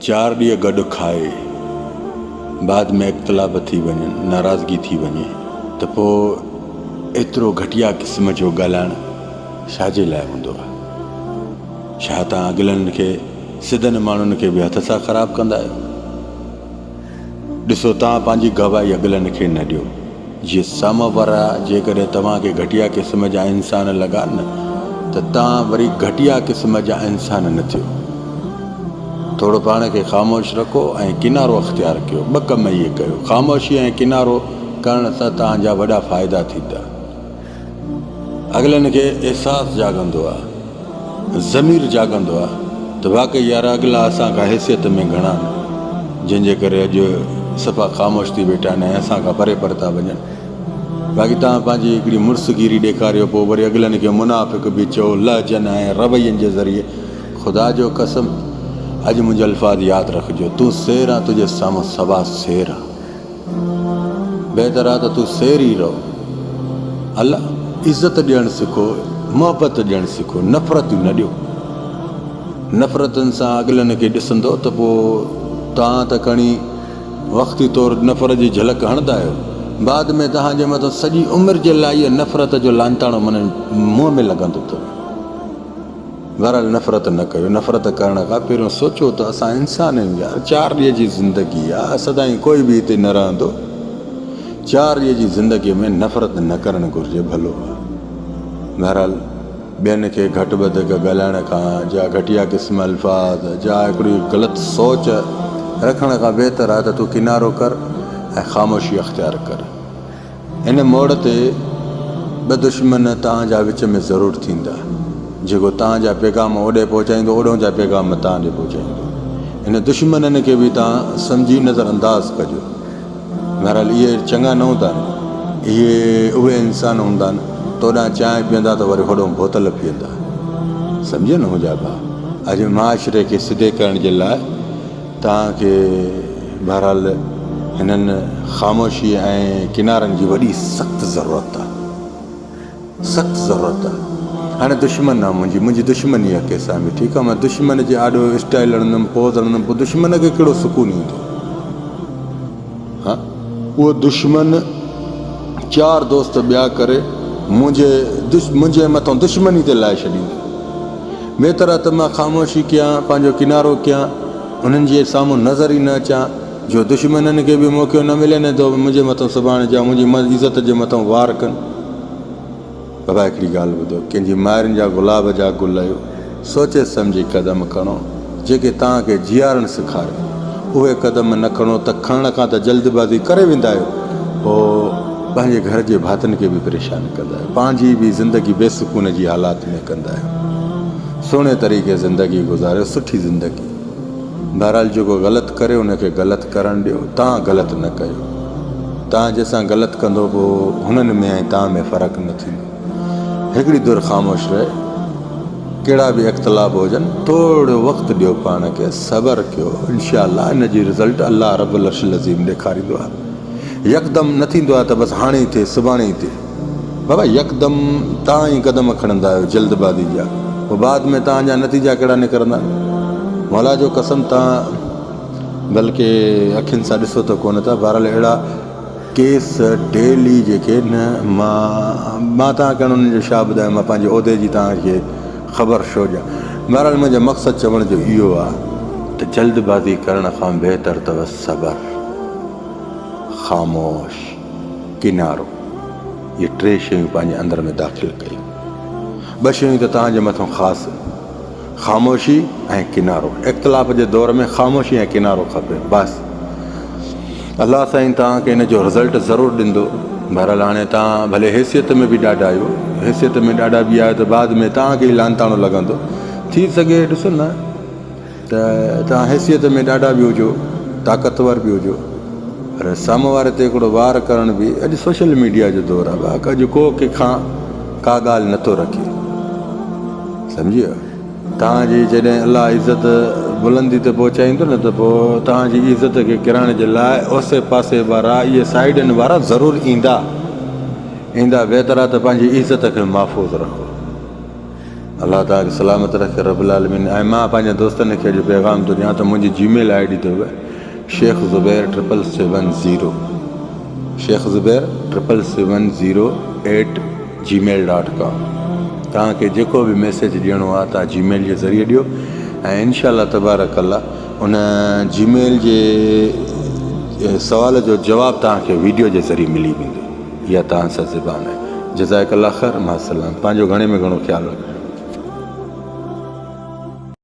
4 ॾींहं गॾु खाए बाद में इख़्तिलाफ़ थी वञनि, नाराज़गी थी वञे त पोइ एतिरो घटिया क़िस्म जो ॻाल्हाइणु छाजे लाइ हूंदो आहे? छा तव्हां अॻिलनि खे सिधनि माण्हुनि खे बि हथ सां ख़राबु कंदा आहियो? ॾिसो, तव्हां पंहिंजी गवाही अॻिलनि खे न ॾियो। जीअं साम्हूं वारा जेकॾहिं तव्हांखे घटिया क़िस्म जा इंसान लॻा न त तव्हां वरी घटिया क़िस्म जा इंसान न थियो। थोरो पाण खे ख़ामोश रखो ऐं किनारो अख़्तियार कयो। 2 कम इहे कयो। ख़ामोशी ऐं किनारो करण सां तव्हांजा वॾा फ़ाइदा थींदा। अॻिलनि खे अहसासु जाॻंदो आहे, ज़मीर जाॻंदो आहे त वाक़ई यार अॻिला असांखां हैसियत में घणा न, जंहिंजे करे अॼु सफ़ा ख़ामोश थी वेठा आहिनि ऐं असांखां परे था वञनि। बाक़ी तव्हां पंहिंजी हिकिड़ी मुड़सगिरी ॾेखारियो, पोइ वरी अॻिलनि खे मुनाफ़िक़ बि चओ लहजनि ऐं रवैयनि जे ज़रिए। ख़ुदा जो कसम, अॼु मुंहिंजा अल्फाज़ यादि रखिजो, तूं शेर आहे, तुंहिंजे साम्हूं सवा शेर आहे। बहितर आहे त तूं शेर ई रहो। अलाह इज़त ॾियणु सिखो, मोहबत ॾियणु सिखो, नफ़रत न ॾियो। नफ़रतनि सां अॻिलनि खे ॾिसंदो त पोइ तव्हां त खणी वक़्ती तौरु नफ़रत जी झलक हणंदा आहियो, बाद में तव्हांजे मथां सॼी उमिरि जे लाइ इहा नफ़रत जो लांताणो मन मुंहं में लॻंदो अथव। बहरहाल नफ़रत न कयो। नफ़रत करण खां पहिरियों सोचो त असां इंसान आहियूं यार। 4 ॾींहं जी ज़िंदगी आहे, सदाईं कोई बि हिते न रहंदो। 4 ॾींहं जी ज़िंदगीअ में नफ़रत न करणु घुरिजे, भलो आहे। बहरहाल ॿियनि खे घटि वधि ॻाल्हाइण खां, जा घटिया क़िस्म अल्फाज़, जा हिकिड़ी ग़लति सोच रखण खां बहितर आहे त तूं किनारो कर ऐं ख़ामोशी अख़्तियार कर। इन मोड़ ते 2 दुश्मन तव्हांजा विच में ज़रूरु थींदा। जेको तव्हांजा पैगाम ओॾे पहुचाईंदो, ओॾो जा पैगाम तव्हां ॾे पहुचाईंदो। इन दुश्मननि खे बि तव्हां सम्झी नज़रअंदाज़ कजो। बहरहाल इहे चङा न हूंदा आहिनि, इहे उहे इंसान हूंदा आहिनि तोॾां चांहि पीअंदा त वरी होॾो बोतल पीअंदा। सम्झो न मुंहिंजा भाउ, अॼु माशरे खे सिधे करण जे लाइ तव्हांखे बहरहाल हिननि ख़ामोशी ऐं किनारनि जी वॾी सख़्तु ज़रूरत आहे, सख़्तु ज़रूरत आहे। हाणे दुश्मन आहे मुंहिंजी दुश्मनी आहे कंहिंसां बि, ठीकु आहे। मां दुश्मन जे आॾो स्टाइल हणंदुमि, पोज़ हणंदुमि, पोइ दुश्मन खे कहिड़ो सुकून ईंदो? हा, उहो दुश्मन 4 दोस्त ॿिया करे मुंहिंजे मथां दुश्मनी ते लाइ छॾींदो। बहितर आहे त मां ख़ामोशी कयां, पंहिंजो किनारो कयां, उन्हनि जे साम्हूं नज़र ई न अचां, जो दुश्मननि खे बि मौक़ो न मिले न त मुंहिंजे मथां सुभाणे जा मुंहिंजी इज़त जे मथां वार कनि। बाबा हिकिड़ी ॻाल्हि ॿुधो, कंहिंजी माइरुनि जा गुलाब जा गुल आहियो, सोचे सम्झी क़दम खणो। जेके तव्हांखे जीआरणु सेखारे उहे क़दम न खणो त खणण खां त जल्दबाज़ी करे वेंदा आहियो, पोइ पंहिंजे घर जे भातियुनि खे बि परेशान कंदा आहियो, पंहिंजी बि ज़िंदगी बेसुकून जी हालात में कंदा आहियो। सुहिणे तरीक़े ज़िंदगी गुज़ारियो, सुठी ज़िंदगी। बहरहाल जेको ग़लति करे उनखे ग़लति करणु ॾियो, तव्हां ग़लति न कयो। तव्हां जंहिंसां ग़लति कंदो पोइ हुननि में ऐं तव्हां में फ़र्क़ु न थींदो। हिकिड़ी दूर ख़ामोश रहे, कहिड़ा बि इख़्तिलाफ़ हुजनि, थोरो वक़्तु ॾियो पाण खे, सब्र कयो। इंशाअल्लाह इन जी रिज़ल्ट अल्लाह रब्बुल अर्शिल अज़ीम ॾेखारींदो आहे। यकदमि न थींदो आहे त बसि हाणे ई थिए, सुभाणे ई थिए। बाबा यकदमि तव्हां ई क़दम खणंदा आहियो जल्दबाज़ी जा, पोइ बाद में तव्हांजा नतीजा कहिड़ा निकिरंदा? मौला जो कसम, तव्हां बल्कि अखियुनि सां ॾिसो त कोन था। बहरहाल अहिड़ा केस डेली जेके न मां तव्हांखे उन्हनि जो छा ॿुधायां, मां पंहिंजे उहिदे जी तव्हांखे ख़बर छो ॾियां। बहरहाल मुंहिंजो मक़सदु चवण जो इहो आहे त जल्दबाज़ी करण खां बहितर अथव सब्र, ख़ामोश, किनारो। इहे 3 शयूं पंहिंजे अंदर में दाख़िल कयूं। 2 शयूं त तव्हांजे मथां ख़ासि, ख़ामोशी ऐं किनारो। इख़्तिलाफ़ जे दौर में ख़ामोशी ऐं किनारो खपे बसि। अलाह साईं तव्हांखे इन जो रिज़ल्ट ज़रूरु ॾींदो। बहरहाल हाणे तव्हां भले हैसियत में बि ॾाढा आहियो, हैसियत में ॾाढा बि आहियो त बाद में तव्हांखे ई लांताणो लॻंदो। थी सघे ॾिसो न त तव्हां हैसियत में ॾाढा बि हुजो, ताक़तवर बि हुजो, पर साम्हूं वारे ते हिकिड़ो वार करण बि, अॼु सोशल मीडिया जो दौरु आहे। अॼु को कंहिंखां का ॻाल्हि नथो रखे, सम्झी वियो। तव्हांजी जॾहिं अलाह इज़त बुलंदी ते पहुचाईंदो न त पोइ तव्हांजी इज़त खे किराइण जे लाइ ओसे पासे वारा, इहे साइडनि वारा ज़रूरु ईंदा। बहितर आहे त पंहिंजी इज़त खे महफ़ूज़ रखो। अल्लाह ताला सलामत रखे रब्बुल आलमीन। ऐं मां पंहिंजे दोस्तनि खे जो पैगाम थो ॾियां त मुंहिंजी जीमेल ID अथव शेख ज़ुबैर 770 शेख ज़ुबैर 770@gmail.com। तव्हांखे जेको बि मैसेज ॾियणो आहे तव्हां जीमेल जे ज़रिए ॾियो ऐं इंशाअल्लाह तबारक अल्लाह उन जीमेल जे सवाल जो जवाबु तव्हांखे वीडियो जे ज़रिए मिली वेंदो। इहा तव्हां सां ज़बान आहे। जज़ाकल्लाह ख़ैर, मां सलाम। पंहिंजो घणे में घणो ख़्यालु रखिजो।